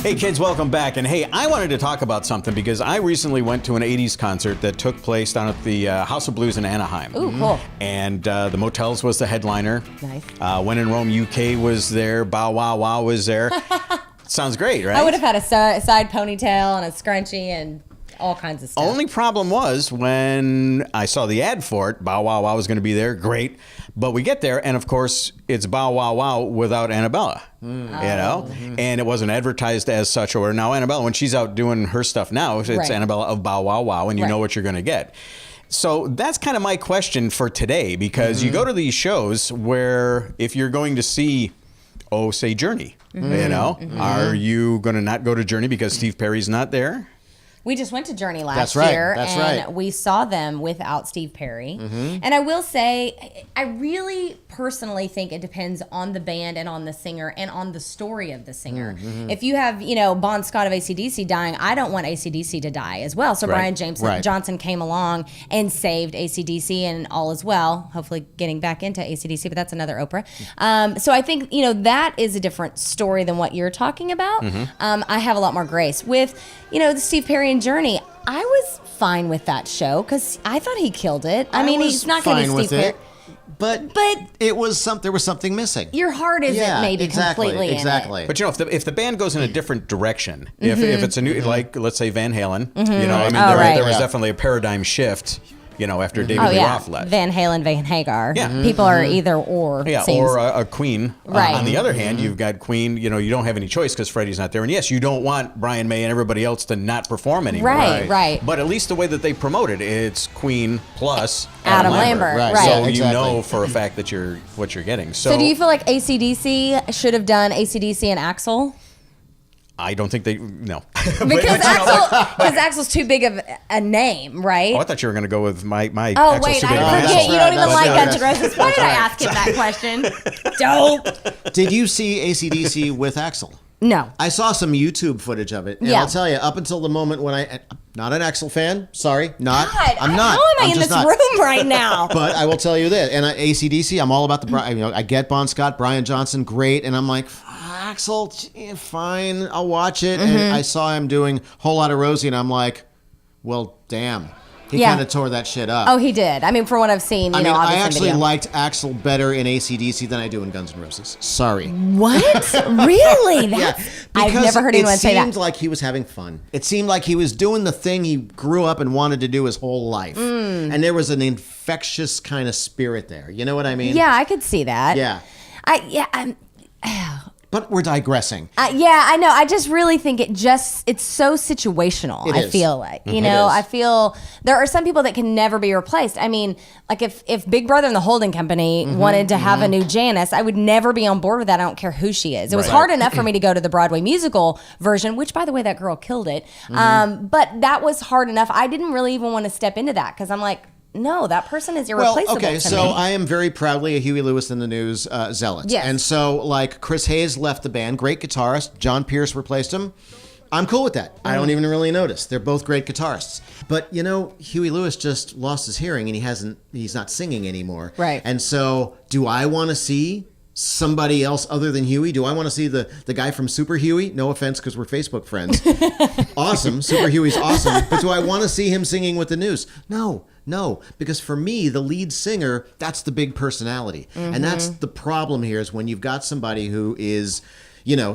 Hey kids, welcome back. And hey, I wanted to talk about something because I recently went to an 80s concert that took place down at the House of Blues in Anaheim. Ooh, cool. And the Motels was the headliner. Nice. When in Rome, UK was there. Bow Wow Wow was there. Sounds great, right? I would have had a side ponytail and a scrunchie and all kinds of stuff. Only problem was when I saw the ad for it, Bow Wow Wow was going to be there. Great. But we get there, and of course, it's Bow Wow Wow without Annabella. You know? And it wasn't advertised as such. Or now Annabella, when she's out doing her stuff now, it's Right. Annabella of Bow Wow Wow, and you know what you're going to get. So that's kind of my question for today, because you go to these shows where if you're going to see, say Journey, you know, are you going to not go to Journey because Steve Perry's not there? We just went to Journey last That's right. year, That's and right. we saw them without Steve Perry. And I will say, I really personally think it depends on the band and on the singer and on the story of the singer. If you have, Bon Scott of AC/DC dying, I don't want AC/DC to die as well. So Right. Brian Right. Johnson came along and saved AC/DC and all as well, hopefully getting back into AC/DC, but that's another Oprah. So I think, that is a different story than what you're talking about. I have a lot more grace. With, the Steve Perry and Journey, I was fine with that show because I thought he killed it. I mean, he's not going to be Steve Perry. But it was there was something missing. Your heart isn't maybe completely in it. But if the band goes in a different direction, if it's a new, like let's say Van Halen, there was definitely a paradigm shift. After David Lee Roth left. Van Halen, Van Hagar. Yeah. People are either or. Yeah, seems. or a Queen. Right. On the other hand, you've got Queen, you don't have any choice because Freddie's not there. And yes, you don't want Brian May and everybody else to not perform anymore. Right. But at least the way that they promote it, it's Queen plus Adam Lambert. Right. So Exactly. you know for a fact that what you're getting. So do you feel like AC/DC should have done AC/DC and Axl? I don't think no. Because Axl's too big of a name, right? Oh, I thought you were going to go with my Oh, Axl's wait, too big of an I forget. asshole. You don't even like right. Guns N' Roses. Why did I ask him that question? Dope. Did you see AC/DC with Axl? No. I saw some YouTube footage of it, and Yeah. I'll tell you, up until the moment when I'm not an Axl fan, sorry, not. God, I'm not. How am I I'm in just this not. room right now? But I will tell you this, and AC/DC, I'm all about I get Bon Scott, Brian Johnson, great, and I'm like, Axl, fine, I'll watch it. And I saw him doing Whole Lotta Rosie, and I'm like, well, damn. He Yeah. kind of tore that shit up. Oh, he did. I mean, from what I've seen, I obviously actually video. liked Axl better in AC/DC than I do in Guns N' Roses. Sorry. What? Really? That's, I've Because never heard anyone say It seemed that. like he was having fun. It seemed like he was doing the thing he grew up and wanted to do his whole life. And there was an infectious kind of spirit there. You know what I mean? Yeah, I could see that. Yeah. But we're digressing. Yeah, I know. I just really think it's so situational. It I is. feel like, It is. I feel there are some people that can never be replaced. I mean, like if Big Brother and the Holding Company wanted to have a new Janice, I would never be on board with that. I don't care who she is. It was hard enough for me to go to the Broadway musical version, which by the way, that girl killed it. But that was hard enough. I didn't really even want to step into that because I'm like, no, that person is irreplaceable. Well, okay, to so me. I am very proudly a Huey Lewis in the News zealot. Yes. And so, Chris Hayes left the band, great guitarist. John Pierce replaced him. I'm cool with that. I don't even really notice. They're both great guitarists. But, Huey Lewis just lost his hearing and he's not singing anymore. Right. And so, do I want to see somebody else other than Huey? Do I want to see the guy from Super Huey? No offense, because we're Facebook friends. Awesome. Super Huey's awesome. But do I want to see him singing with the News? No, because for me, the lead singer, that's the big personality. And that's the problem here is when you've got somebody who is,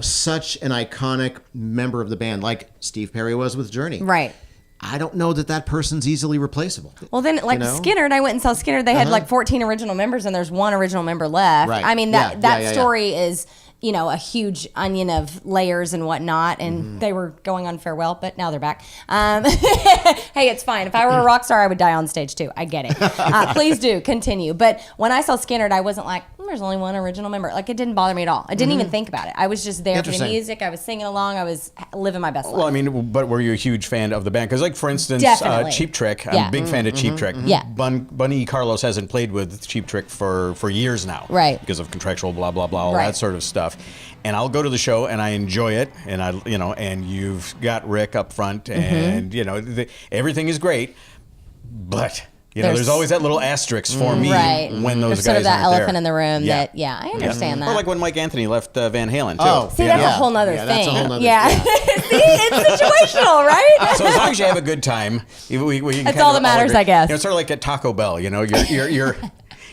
such an iconic member of the band, like Steve Perry was with Journey. Right. I don't know that person's easily replaceable. Well, then, Skynyrd, I went and saw Skynyrd. They had 14 original members, and there's one original member left. Right. I mean, Yeah, that story is, a huge onion of layers and whatnot. And they were going on farewell, but now they're back. Hey, it's fine. If I were a rock star, I would die on stage too. I get it. Please do continue. But when I saw Skynyrd, I wasn't like, there's only one original member. Like, it didn't bother me at all. I didn't even think about it. I was just there for the Interesting. music. I was singing along. I was living my best life. Well, I mean, but were you a huge fan of the band? Because, for instance, Definitely. Cheap Trick. I'm Yeah. a big fan of Cheap Trick. Yeah. Bunny Carlos hasn't played with Cheap Trick for years now. Right. Because of contractual blah, blah, blah, all Right. that sort of stuff. And I'll go to the show and I enjoy it. And and you've got Rick up front and, everything is great. But there's always that little asterisk for me when those There's guys sort of that aren't elephant there. in the room I understand that. Or like when Mike Anthony left Van Halen, too. Oh, See, that's a whole nother Yeah, thing. that's a whole nother See, it's situational, right? So as long as you have a good time, we can That's kind all of that matters, agree. I guess. It's sort of like at Taco Bell.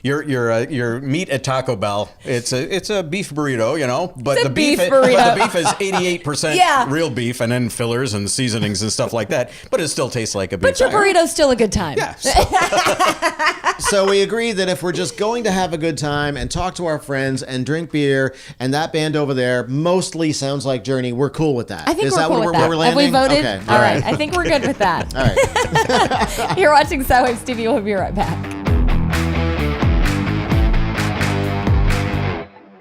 Your meat at Taco Bell. It's a beef burrito, but It's a the beef beef burrito. but the beef is 88% Yeah. real beef, and then fillers and seasonings and stuff like that. But it still tastes like a beef. But your burrito's still a good time. Yeah. So we agree that if we're just going to have a good time and talk to our friends and drink beer, and that band over there mostly sounds like Journey, we're cool with that. I think Is we're that cool where with we're that. landing? Have we voted? Okay. All right. I think we're good with that. All right. You're watching Soundwaves TV. We'll be right back.